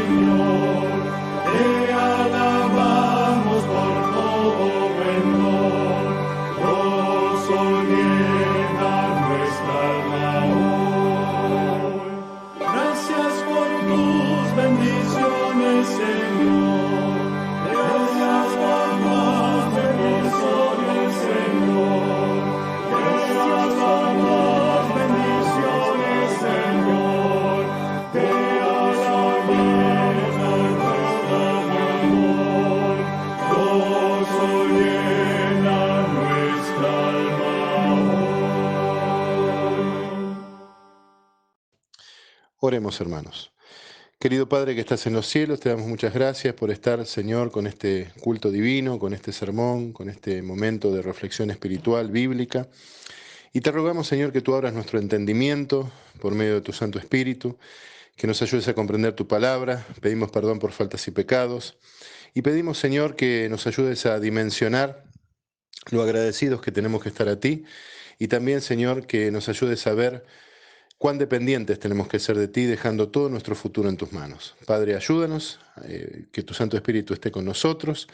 Señor, te alabamos por todo buen don. Gozo llena nuestra alma hoy. Gracias por tus bendiciones, Señor. Gracias por tus bendiciones, Señor. Gracias por tus bendiciones, Señor. Te alabamos por nuestro amor. Gozo llena nuestra alma hoy. Oremos, hermanos. Querido Padre que estás en los cielos, te damos muchas gracias por estar, Señor, con este culto divino, con este sermón, con este momento de reflexión espiritual, bíblica. Y te rogamos, Señor, que tú abras nuestro entendimiento por medio de tu Santo Espíritu, que nos ayudes a comprender tu palabra. Pedimos perdón por faltas y pecados. Y pedimos, Señor, que nos ayudes a dimensionar lo agradecidos que tenemos que estar a ti. Y también, Señor, que nos ayudes a ver cuán dependientes tenemos que ser de ti, dejando todo nuestro futuro en tus manos. Padre, ayúdanos, que tu Santo Espíritu esté con nosotros.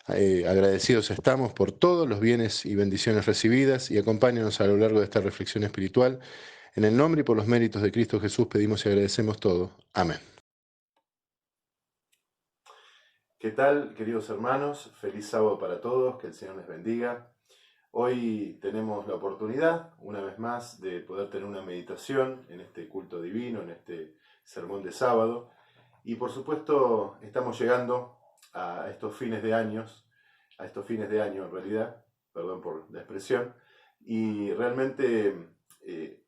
Agradecidos estamos por todos los bienes y bendiciones recibidas y acompáñanos a lo largo de esta reflexión espiritual. En el nombre y por los méritos de Cristo Jesús pedimos y agradecemos todo. Amén. ¿Qué tal, queridos hermanos? Feliz sábado para todos, que el Señor les bendiga. Hoy tenemos la oportunidad, una vez más, de poder tener una meditación en este culto divino, en este sermón de sábado. Y por supuesto, estamos llegando a estos fines de año en realidad, perdón por la expresión, y realmente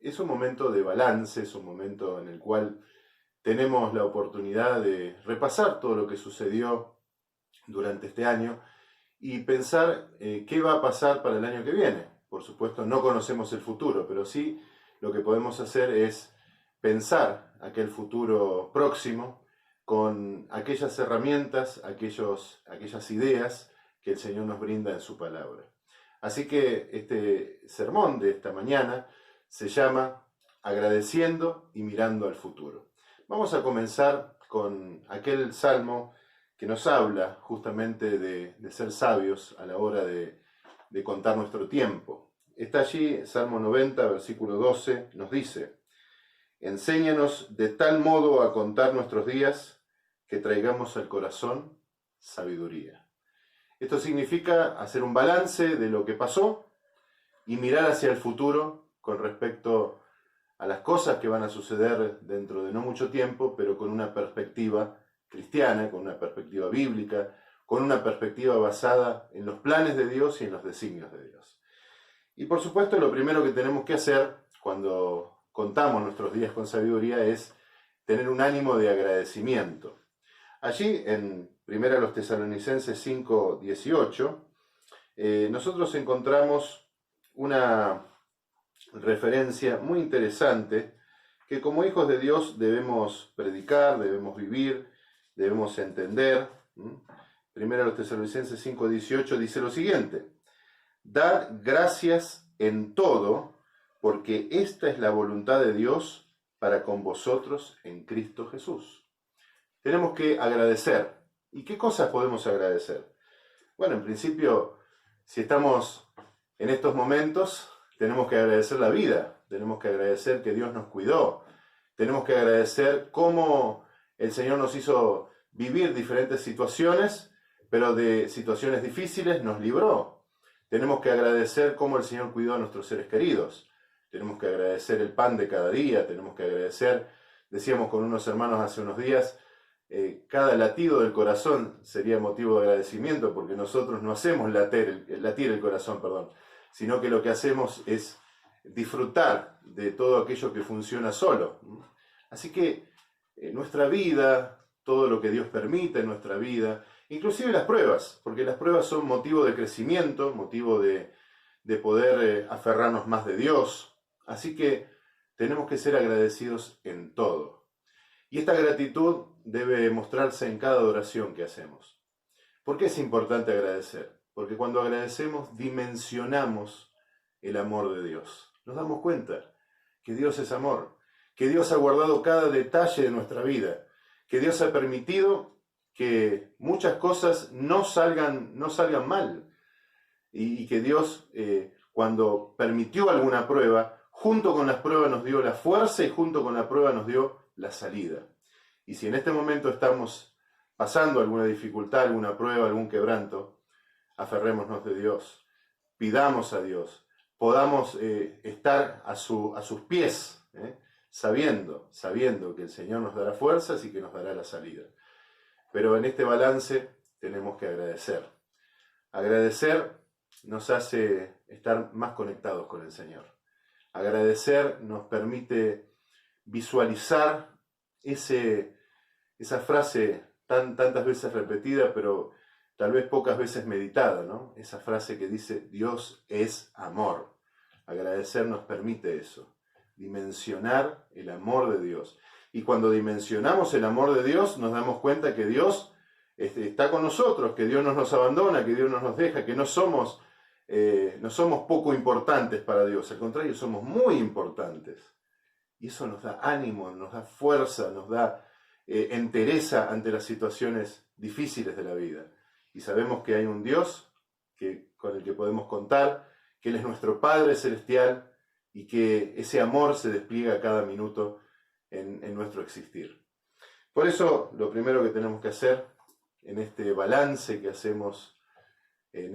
es un momento de balance, es un momento en el cual tenemos la oportunidad de repasar todo lo que sucedió durante este año y pensar qué va a pasar para el año que viene. Por supuesto, no conocemos el futuro, pero sí lo que podemos hacer es pensar aquel futuro próximo con aquellas herramientas, aquellas ideas que el Señor nos brinda en su palabra. Así que este sermón de esta mañana se llama Agradeciendo y mirando al futuro. Vamos a comenzar con aquel salmo que nos habla justamente de ser sabios a la hora de contar nuestro tiempo. Está allí, Salmo 90, versículo 12, nos dice: enséñanos de tal modo a contar nuestros días que traigamos al corazón sabiduría. Esto significa hacer un balance de lo que pasó y mirar hacia el futuro con respecto a las cosas que van a suceder dentro de no mucho tiempo, pero con una perspectiva cristiana, con una perspectiva bíblica, con una perspectiva basada en los planes de Dios y en los designios de Dios. Y por supuesto, lo primero que tenemos que hacer cuando contamos nuestros días con sabiduría es tener un ánimo de agradecimiento. Allí, en 1 Tesalonicenses 5:18, nosotros encontramos una referencia muy interesante que como hijos de Dios debemos predicar, debemos vivir, debemos entender. 1 Tesalonicenses 5:18 dice lo siguiente: dad gracias en todo, porque esta es la voluntad de Dios para con vosotros en Cristo Jesús. Tenemos que agradecer. ¿Y qué cosas podemos agradecer? Bueno, en principio, si estamos en estos momentos, tenemos que agradecer la vida, tenemos que agradecer que Dios nos cuidó, tenemos que agradecer cómo el Señor nos hizo vivir diferentes situaciones, pero de situaciones difíciles nos libró. Tenemos que agradecer cómo el Señor cuidó a nuestros seres queridos, tenemos que agradecer el pan de cada día, tenemos que agradecer, decíamos con unos hermanos hace unos días, cada latido del corazón sería motivo de agradecimiento, porque nosotros no hacemos latir el corazón, sino que lo que hacemos es disfrutar de todo aquello que funciona solo. Así que nuestra vida, todo lo que Dios permite en nuestra vida, inclusive las pruebas, porque las pruebas son motivo de crecimiento, motivo de poder aferrarnos más de Dios. Así que tenemos que ser agradecidos en todo. Y esta gratitud debe mostrarse en cada oración que hacemos. ¿Por qué es importante agradecer? Porque cuando agradecemos dimensionamos el amor de Dios. Nos damos cuenta que Dios es amor, que Dios ha guardado cada detalle de nuestra vida, que Dios ha permitido que muchas cosas no salgan mal. Y que Dios, cuando permitió alguna prueba, junto con las pruebas nos dio la fuerza y junto con la prueba nos dio la salida. Y si en este momento estamos pasando alguna dificultad, alguna prueba, algún quebranto, aferrémonos de Dios, pidamos a Dios, podamos estar a sus pies, sabiendo que el Señor nos dará fuerzas y que nos dará la salida. Pero en este balance tenemos que agradecer. Agradecer nos hace estar más conectados con el Señor. Agradecer nos permite visualizar esa frase tantas veces repetida, pero tal vez pocas veces meditada, ¿no? Esa frase que dice, Dios es amor. Agradecer nos permite eso, dimensionar el amor de Dios. Y cuando dimensionamos el amor de Dios, nos damos cuenta que Dios está con nosotros, que Dios no nos abandona, que Dios no nos deja, que no somos poco importantes para Dios, al contrario, somos muy importantes. Y eso nos da ánimo, nos da fuerza, nos da entereza ante las situaciones difíciles de la vida. Y sabemos que hay un Dios con el que podemos contar, que Él es nuestro Padre Celestial y que ese amor se despliega cada minuto en nuestro existir. Por eso, lo primero que tenemos que hacer en este balance que hacemos en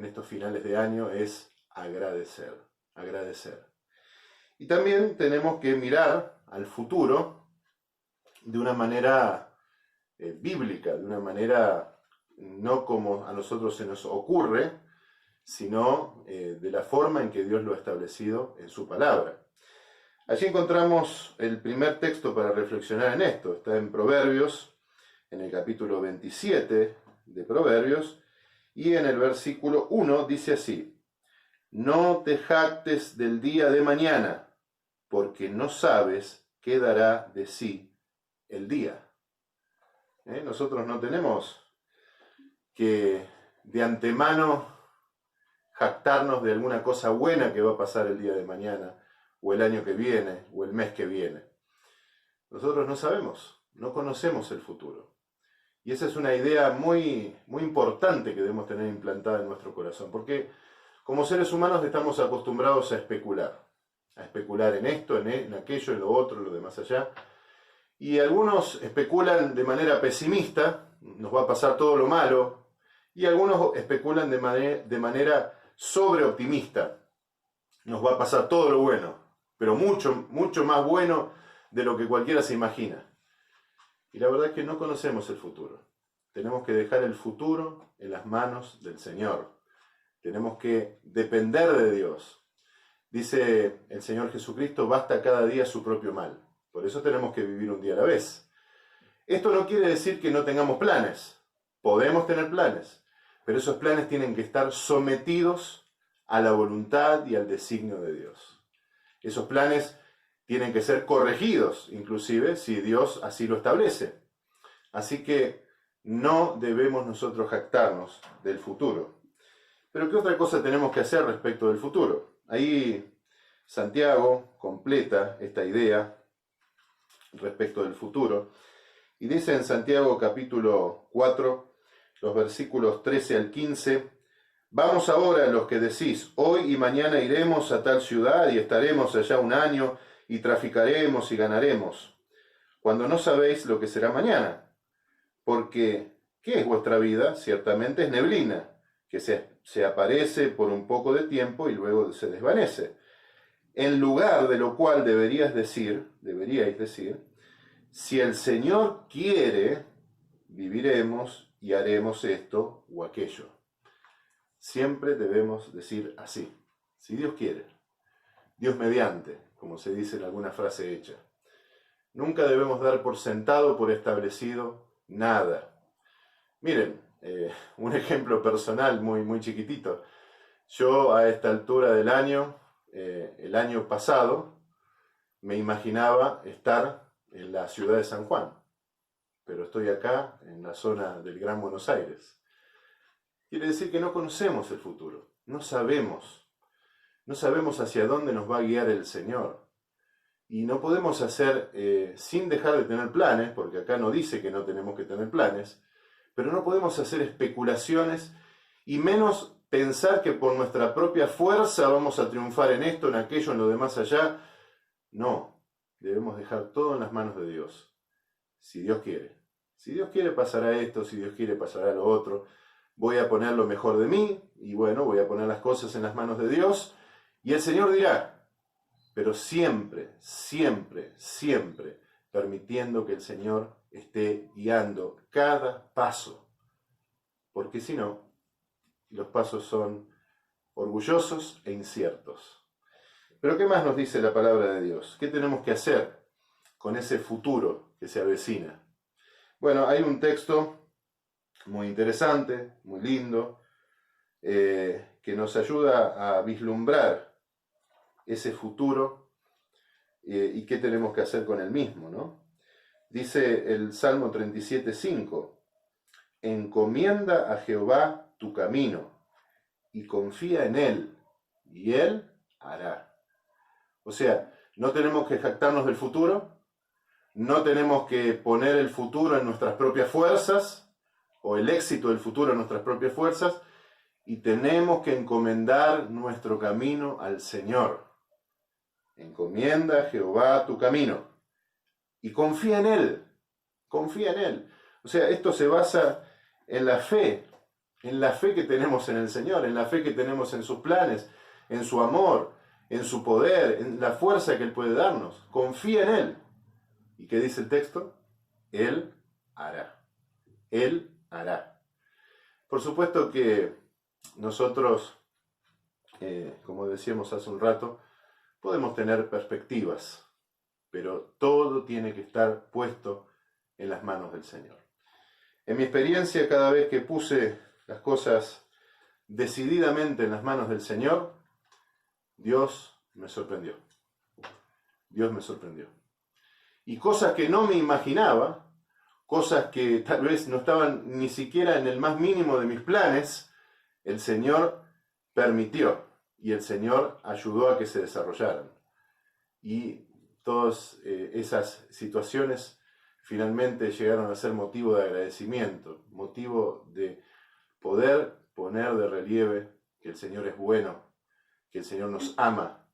estos finales de año es agradecer. Y también tenemos que mirar al futuro de una manera bíblica, de una manera no como a nosotros se nos ocurre, sino de la forma en que Dios lo ha establecido en su palabra. Allí encontramos el primer texto para reflexionar en esto. Está en Proverbios, en el capítulo 27 de Proverbios, y en el versículo 1 dice así: no te jactes del día de mañana, porque no sabes qué dará de sí el día. Nosotros no tenemos que de antemano jactarnos de alguna cosa buena que va a pasar el día de mañana, o el año que viene, o el mes que viene. Nosotros no sabemos, no conocemos el futuro. Y esa es una idea muy importante que debemos tener implantada en nuestro corazón, porque como seres humanos estamos acostumbrados a especular en esto, en aquello, en lo otro, en lo de más allá. Y algunos especulan de manera pesimista, nos va a pasar todo lo malo, y algunos especulan de manera sobreoptimista, nos va a pasar todo lo bueno, pero mucho más bueno de lo que cualquiera se imagina. Y la verdad es que no conocemos el futuro. Tenemos que dejar el futuro en las manos del Señor. Tenemos que depender de Dios. Dice el Señor Jesucristo, basta cada día su propio mal. Por eso tenemos que vivir un día a la vez. Esto no quiere decir que no tengamos planes. Podemos tener planes, pero esos planes tienen que estar sometidos a la voluntad y al designio de Dios. Esos planes tienen que ser corregidos, inclusive, si Dios así lo establece. Así que no debemos nosotros jactarnos del futuro. Pero ¿qué otra cosa tenemos que hacer respecto del futuro? Ahí Santiago completa esta idea respecto del futuro. Y dice en Santiago capítulo 4, los versículos 13 al 15, vamos ahora los que decís, hoy y mañana iremos a tal ciudad y estaremos allá un año y traficaremos y ganaremos, cuando no sabéis lo que será mañana. Porque, ¿qué es vuestra vida? Ciertamente es neblina, que se aparece por un poco de tiempo y luego se desvanece. En lugar de lo cual deberíais decir, si el Señor quiere, viviremos y haremos esto o aquello. Siempre debemos decir así, si Dios quiere, Dios mediante, como se dice en alguna frase hecha. Nunca debemos dar por sentado, por establecido, nada. Miren, un ejemplo personal muy chiquitito. Yo a esta altura del año, el año pasado, me imaginaba estar en la ciudad de San Juan, pero estoy acá en la zona del Gran Buenos Aires. Quiere decir que no conocemos el futuro, no sabemos hacia dónde nos va a guiar el Señor. Y no podemos hacer, sin dejar de tener planes, porque acá no dice que no tenemos que tener planes, pero no podemos hacer especulaciones y menos pensar que por nuestra propia fuerza vamos a triunfar en esto, en aquello, en lo demás allá. No, debemos dejar todo en las manos de Dios, si Dios quiere. Si Dios quiere pasará esto, si Dios quiere pasará lo otro. Voy a poner lo mejor de mí y bueno, voy a poner las cosas en las manos de Dios y el Señor dirá. Pero siempre, siempre, siempre permitiendo que el Señor esté guiando cada paso. Porque si no, los pasos son orgullosos e inciertos. Pero ¿qué más nos dice la palabra de Dios? ¿Qué tenemos que hacer con ese futuro que se avecina? Bueno, hay un texto muy interesante, muy lindo, que nos ayuda a vislumbrar ese futuro y qué tenemos que hacer con el mismo, ¿no? Dice el Salmo 37:5, encomienda a Jehová tu camino y confía en Él, y Él hará. O sea, no tenemos que jactarnos del futuro, no tenemos que poner el futuro en nuestras propias fuerzas, o el éxito del futuro en nuestras propias fuerzas, y tenemos que encomendar nuestro camino al Señor. Encomienda a Jehová tu camino y confía en Él, confía en Él. O sea, esto se basa en la fe que tenemos en el Señor, en la fe que tenemos en sus planes, en su amor, en su poder, en la fuerza que Él puede darnos. Confía en Él. ¿Y qué dice el texto? Él hará. Él hará. Por supuesto que nosotros, como decíamos hace un rato, podemos tener perspectivas, pero todo tiene que estar puesto en las manos del Señor. En mi experiencia, cada vez que puse las cosas decididamente en las manos del Señor, Dios me sorprendió. Dios me sorprendió. Y cosas que no me imaginaba, cosas que tal vez no estaban ni siquiera en el más mínimo de mis planes, el Señor permitió. Y el Señor ayudó a que se desarrollaran. Y todas esas situaciones finalmente llegaron a ser motivo de agradecimiento, motivo de poder poner de relieve que el Señor es bueno, que el Señor nos ama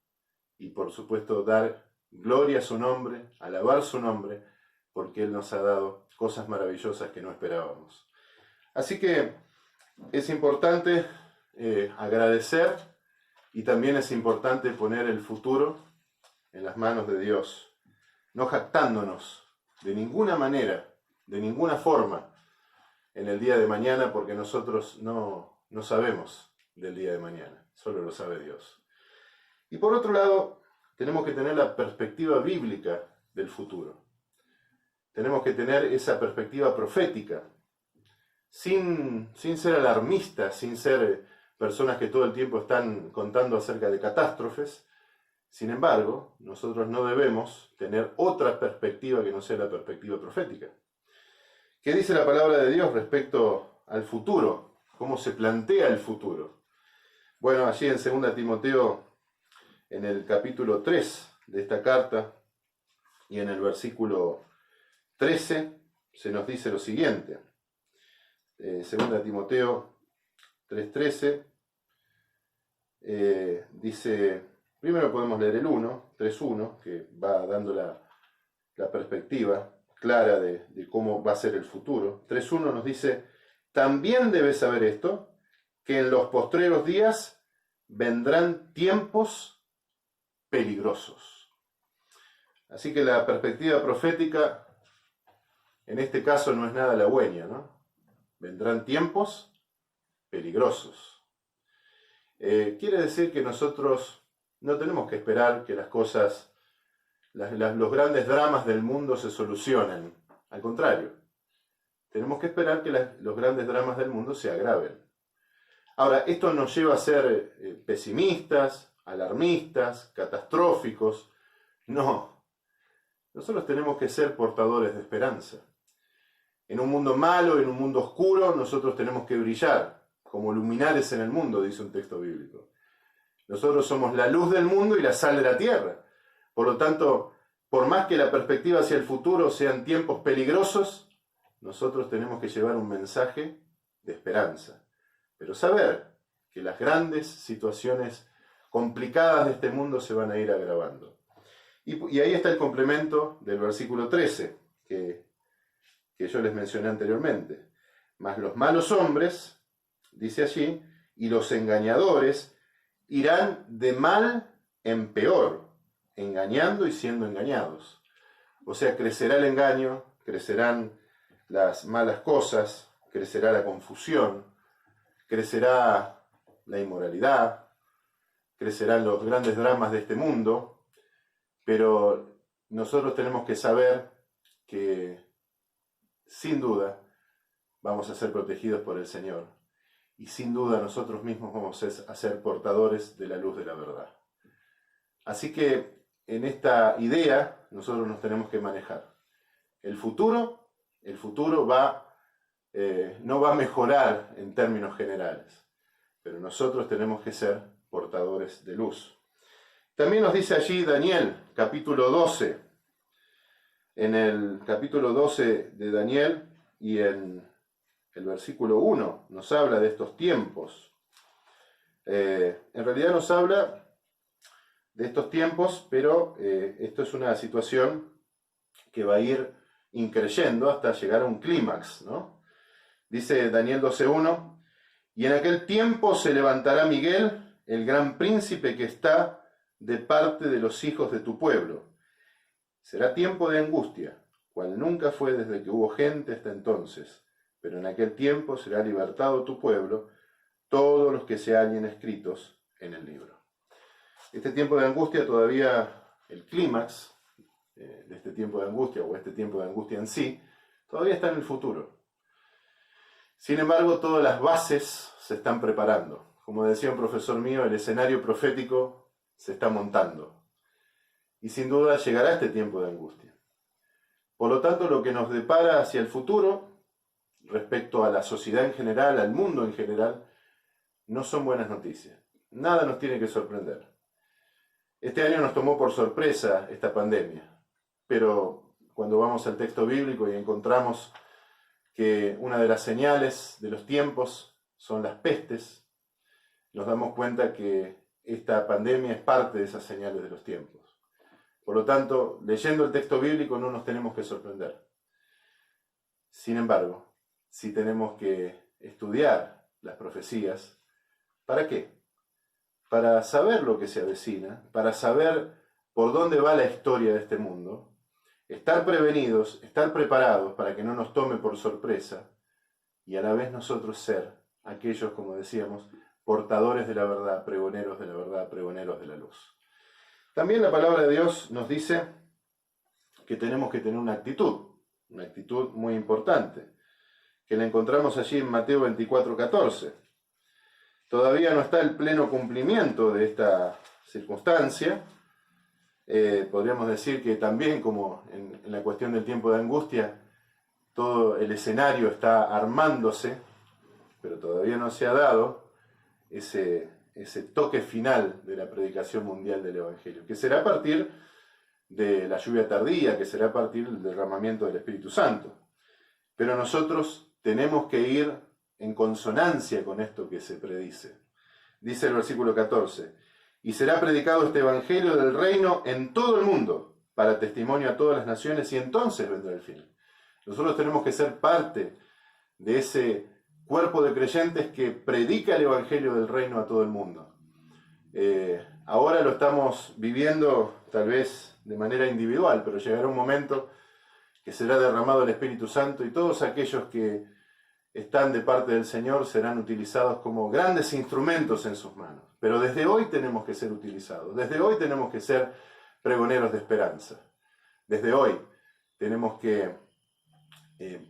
y por supuesto dar gloria a su nombre, alabar su nombre, porque Él nos ha dado cosas maravillosas que no esperábamos. Así que es importante agradecer. Y también es importante poner el futuro en las manos de Dios, no jactándonos de ninguna manera, de ninguna forma, en el día de mañana, porque nosotros no sabemos del día de mañana, solo lo sabe Dios. Y por otro lado, tenemos que tener la perspectiva bíblica del futuro. Tenemos que tener esa perspectiva profética, sin ser alarmistas, sin ser personas que todo el tiempo están contando acerca de catástrofes. Sin embargo, nosotros no debemos tener otra perspectiva que no sea la perspectiva profética. ¿Qué dice la palabra de Dios respecto al futuro? ¿Cómo se plantea el futuro? Bueno, allí en 2 Timoteo, en el capítulo 3 de esta carta, y en el versículo 13, se nos dice lo siguiente. 2 Timoteo 3:13, dice, primero podemos leer el 3:1, que va dando la perspectiva clara de cómo va a ser el futuro. 3:1 nos dice, también debes saber esto, que en los postreros días vendrán tiempos peligrosos. Así que la perspectiva profética, en este caso, no es nada halagüeña, ¿no? Vendrán tiempos peligrosos. Quiere decir que nosotros no tenemos que esperar que las cosas, los grandes dramas del mundo se solucionen. Al contrario, tenemos que esperar que los grandes dramas del mundo se agraven. Ahora, esto nos lleva a ser pesimistas, alarmistas, catastróficos. No, nosotros tenemos que ser portadores de esperanza. En un mundo malo, en un mundo oscuro, nosotros tenemos que brillar como luminares en el mundo, dice un texto bíblico. Nosotros somos la luz del mundo y la sal de la tierra. Por lo tanto, por más que la perspectiva hacia el futuro sean tiempos peligrosos, nosotros tenemos que llevar un mensaje de esperanza. Pero saber que las grandes situaciones complicadas de este mundo se van a ir agravando. Y ahí está el complemento del versículo 13, que yo les mencioné anteriormente. Mas los malos hombres, dice allí, y los engañadores irán de mal en peor, engañando y siendo engañados. O sea, crecerá el engaño, crecerán las malas cosas, crecerá la confusión, crecerá la inmoralidad, crecerán los grandes dramas de este mundo, pero nosotros tenemos que saber que, sin duda, vamos a ser protegidos por el Señor. Y sin duda nosotros mismos vamos a ser portadores de la luz de la verdad. Así que en esta idea nosotros nos tenemos que manejar. El futuro no va a mejorar en términos generales, pero nosotros tenemos que ser portadores de luz. También nos dice allí Daniel, capítulo 12. En el capítulo 12 de Daniel y en el versículo 1 nos habla de estos tiempos. En realidad nos habla de estos tiempos, pero esto es una situación que va a ir increyendo hasta llegar a un clímax, ¿no? Dice Daniel 12:1, y en aquel tiempo se levantará Miguel, el gran príncipe que está de parte de los hijos de tu pueblo. Será tiempo de angustia, cual nunca fue desde que hubo gente hasta entonces, pero en aquel tiempo será libertado tu pueblo, todos los que se hallen escritos en el libro. Este tiempo de angustia, todavía el clímax de este tiempo de angustia, o este tiempo de angustia en sí, todavía está en el futuro. Sin embargo, todas las bases se están preparando. Como decía un profesor mío, el escenario profético se está montando. Y sin duda llegará este tiempo de angustia. Por lo tanto, lo que nos depara hacia el futuro, respecto a la sociedad en general, al mundo en general, no son buenas noticias. Nada nos tiene que sorprender. Este año nos tomó por sorpresa esta pandemia, pero cuando vamos al texto bíblico y encontramos que una de las señales de los tiempos son las pestes, nos damos cuenta que esta pandemia es parte de esas señales de los tiempos. Por lo tanto, leyendo el texto bíblico no nos tenemos que sorprender. Sin embargo, sí tenemos que estudiar las profecías. ¿Para qué? Para saber lo que se avecina, para saber por dónde va la historia de este mundo, estar prevenidos, estar preparados para que no nos tome por sorpresa y a la vez nosotros ser aquellos, como decíamos, portadores de la verdad, pregoneros de la verdad, pregoneros de la luz. También la palabra de Dios nos dice que tenemos que tener una actitud muy importante, que la encontramos allí en Mateo 24:14. Todavía no está el pleno cumplimiento de esta circunstancia. Podríamos decir que también, como en la cuestión del tiempo de angustia, todo el escenario está armándose, pero todavía no se ha dado ese toque final de la predicación mundial del Evangelio, que será a partir de la lluvia tardía, que será a partir del derramamiento del Espíritu Santo. Pero nosotros tenemos que ir en consonancia con esto que se predice. Dice el versículo 14, y será predicado este Evangelio del reino en todo el mundo, para testimonio a todas las naciones, y entonces vendrá el fin. Nosotros tenemos que ser parte de ese cuerpo de creyentes que predica el Evangelio del reino a todo el mundo. Ahora lo estamos viviendo tal vez de manera individual, pero llegará un momento que será derramado el Espíritu Santo y todos aquellos que están de parte del Señor serán utilizados como grandes instrumentos en sus manos. Pero desde hoy tenemos que ser utilizados, desde hoy tenemos que ser pregoneros de esperanza. Desde hoy tenemos que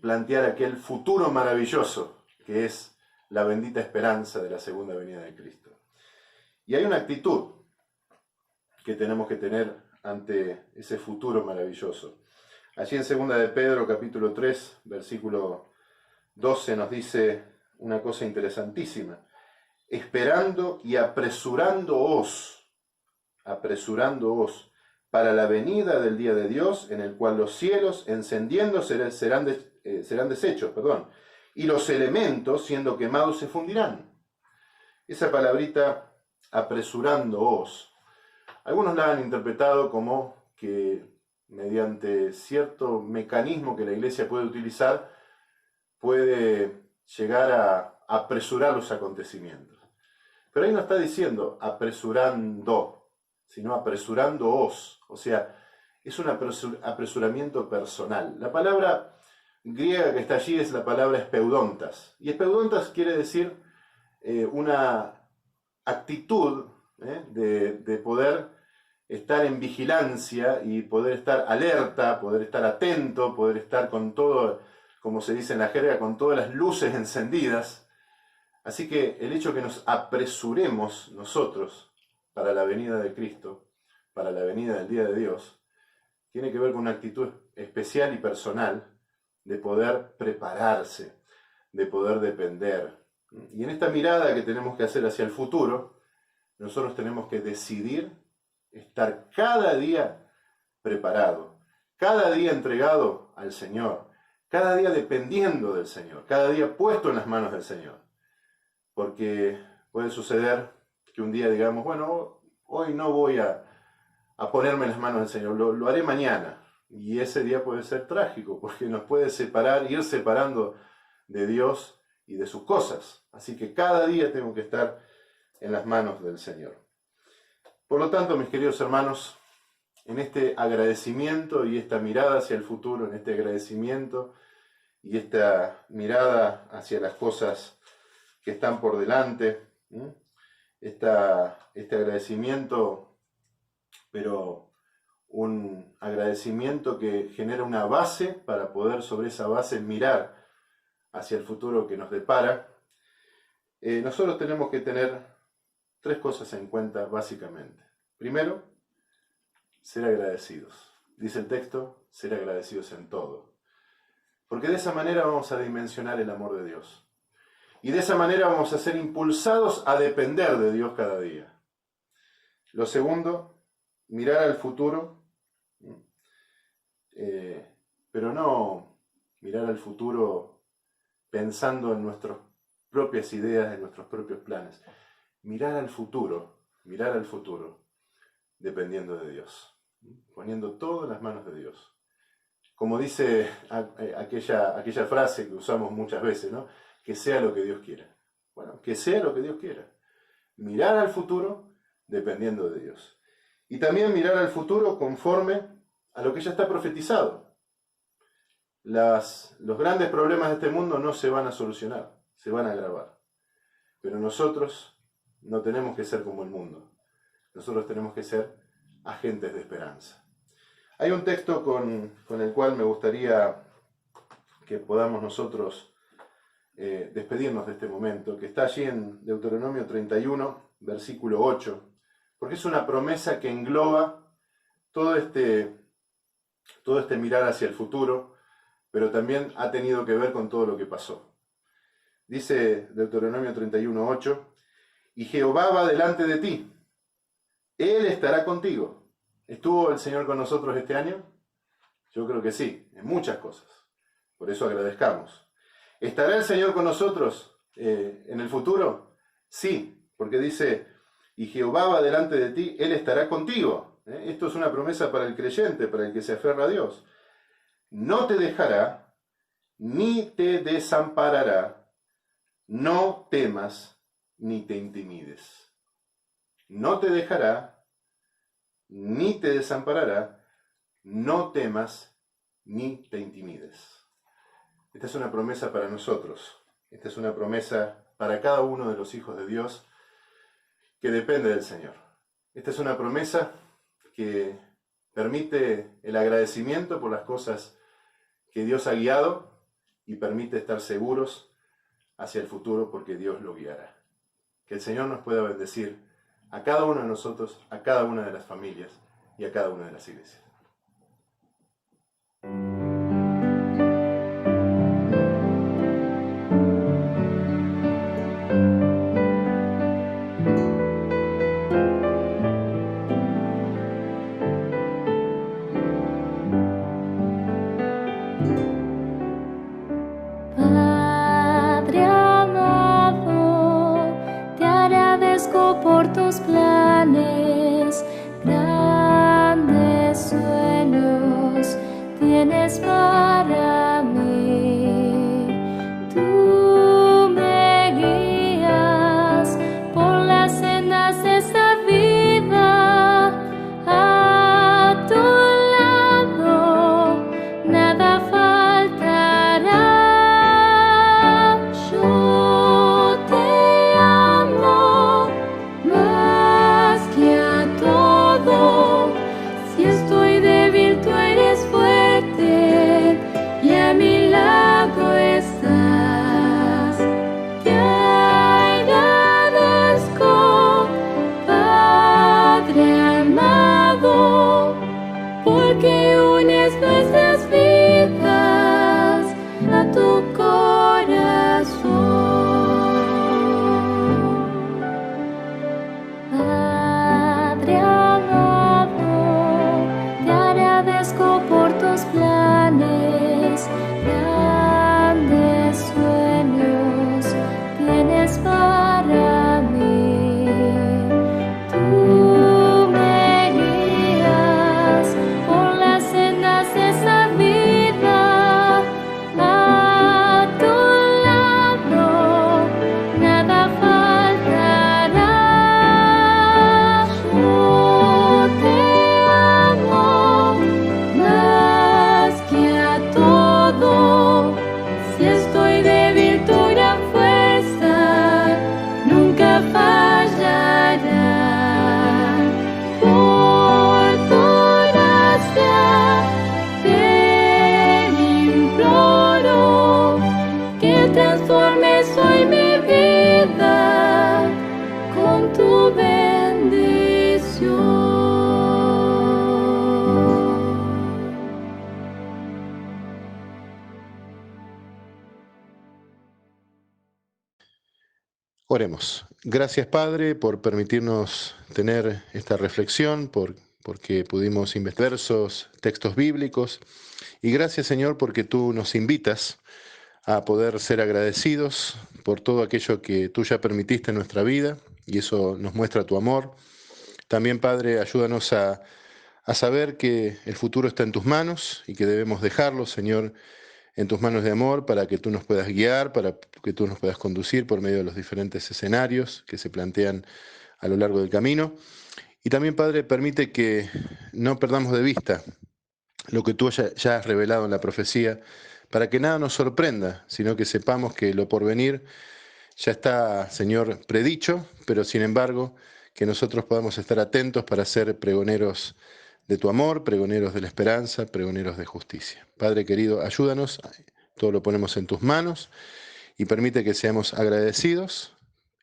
plantear aquel futuro maravilloso que es la bendita esperanza de la segunda venida de Cristo. Y hay una actitud que tenemos que tener ante ese futuro maravilloso. Allí en 2 de Pedro, capítulo 3, versículo 12, nos dice una cosa interesantísima. Esperando y apresurándoos para la venida del día de Dios, en el cual los cielos, encendiendo, serán deshechos, y los elementos, siendo quemados, se fundirán. Esa palabrita, apresurándoos, algunos la han interpretado como que mediante cierto mecanismo que la iglesia puede utilizar, puede llegar a apresurar los acontecimientos. Pero ahí no está diciendo apresurando, sino apresurándoos. O sea, es un apresuramiento personal. La palabra griega que está allí es la palabra espeudontas. Y espeudontas quiere decir una actitud de poder estar en vigilancia y poder estar alerta, poder estar atento, poder estar con todo, como se dice en la jerga, con todas las luces encendidas. Así que el hecho que nos apresuremos nosotros para la venida de Cristo, para la venida del día de Dios, tiene que ver con una actitud especial y personal de poder prepararse, de poder depender. Y en esta mirada que tenemos que hacer hacia el futuro, nosotros tenemos que decidir estar cada día preparado, cada día entregado al Señor, cada día dependiendo del Señor, cada día puesto en las manos del Señor. Porque puede suceder que un día digamos, bueno, hoy no voy a ponerme en las manos del Señor, lo haré mañana. Y ese día puede ser trágico, porque nos puede ir separando de Dios y de sus cosas. Así que cada día tengo que estar en las manos del Señor. Por lo tanto, mis queridos hermanos, en este agradecimiento y esta mirada hacia el futuro, en este agradecimiento y esta mirada hacia las cosas que están por delante, este agradecimiento, pero un agradecimiento que genera una base para poder sobre esa base mirar hacia el futuro que nos depara. Nosotros tenemos que tener 3 cosas en cuenta básicamente. Primero, ser agradecidos. Dice el texto, ser agradecidos en todo. Porque de esa manera vamos a dimensionar el amor de Dios. Y de esa manera vamos a ser impulsados a depender de Dios cada día. Lo segundo, mirar al futuro, pero no mirar al futuro pensando en nuestras propias ideas, en nuestros propios planes. Mirar al futuro dependiendo de Dios, poniendo todo en las manos de Dios. Como dice aquella frase que usamos muchas veces, ¿no? Que sea lo que Dios quiera. Bueno, que sea lo que Dios quiera. Mirar al futuro dependiendo de Dios. Y también mirar al futuro conforme a lo que ya está profetizado. Los grandes problemas de este mundo no se van a solucionar, se van a agravar. Pero nosotros no tenemos que ser como el mundo. Nosotros tenemos que ser agentes de esperanza. Hay un texto con el cual me gustaría que podamos nosotros despedirnos de este momento, que está allí en Deuteronomio 31, versículo 8, porque es una promesa que engloba todo este mirar hacia el futuro, pero también ha tenido que ver con todo lo que pasó. Dice Deuteronomio 31, 8, y Jehová va delante de ti, Él estará contigo. ¿Estuvo el Señor con nosotros este año? Yo creo que sí, en muchas cosas. Por eso agradezcamos. ¿Estará el Señor con nosotros en el futuro? Sí, porque dice, y Jehová va delante de ti, Él estará contigo. Esto es una promesa para el creyente, para el que se aferra a Dios. No te dejará, ni te desamparará, no temas, ni te intimides. No te dejará, ni te desamparará, no temas, ni te intimides. Esta es una promesa para nosotros. Esta es una promesa para cada uno de los hijos de Dios que depende del Señor. Esta es una promesa que permite el agradecimiento por las cosas que Dios ha guiado y permite estar seguros hacia el futuro porque Dios lo guiará. Que el Señor nos pueda bendecir a cada uno de nosotros, a cada una de las familias y a cada una de las iglesias. por tus planes, grandes sueños tienes para mí. Tú me guías por las sendas de esta vida, a tu lado nada faltará. Yo te amo más que a todo. Si estoy débil, tú eres fuerte y a mi lado estás. Te agradezco, Padre amado, porque unes nuestras vidas a tu corazón. Padre amado, te agradezco por tus planes, grandes sueños tienes para mí. Tú me guías por las sendas de esa vida, a tu lado nada faltará. Yo te amo más que a todo. Si estoy débil, tu gran fuerza nunca fallará. Por tu gracia te imploro que transformes hoy mi vida con tu bendición. Oremos. Gracias, Padre, por permitirnos tener esta reflexión, porque pudimos investigar diversos textos bíblicos. Y gracias, Señor, porque tú nos invitas a poder ser agradecidos por todo aquello que tú ya permitiste en nuestra vida, y eso nos muestra tu amor. También, Padre, ayúdanos a saber que el futuro está en tus manos y que debemos dejarlo, Señor, en tus manos de amor, para que tú nos puedas guiar, para que tú nos puedas conducir por medio de los diferentes escenarios que se plantean a lo largo del camino. Y también, Padre, permite que no perdamos de vista lo que tú ya has revelado en la profecía, para que nada nos sorprenda, sino que sepamos que lo por venir ya está, Señor, predicho, pero sin embargo que nosotros podamos estar atentos para ser pregoneros de tu amor, pregoneros de la esperanza, pregoneros de justicia. Padre querido, ayúdanos, todo lo ponemos en tus manos y permite que seamos agradecidos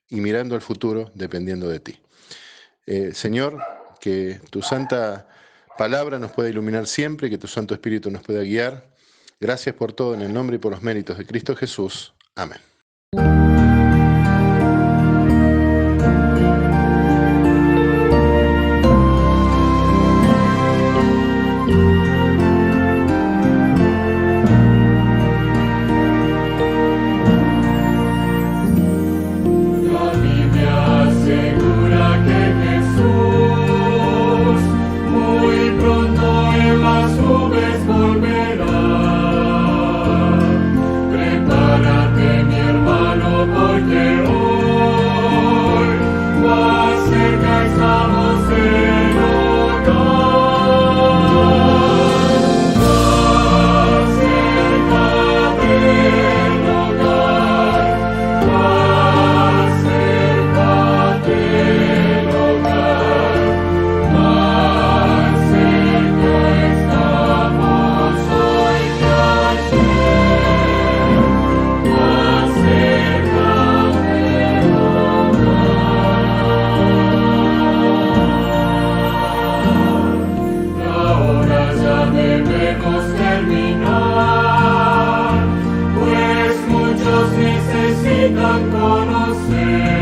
y mirando al futuro dependiendo de ti. Señor, que tu santa palabra nos pueda iluminar siempre, que tu Santo Espíritu nos pueda guiar. Gracias por todo en el nombre y por los méritos de Cristo Jesús. Amén. necesitan conocer.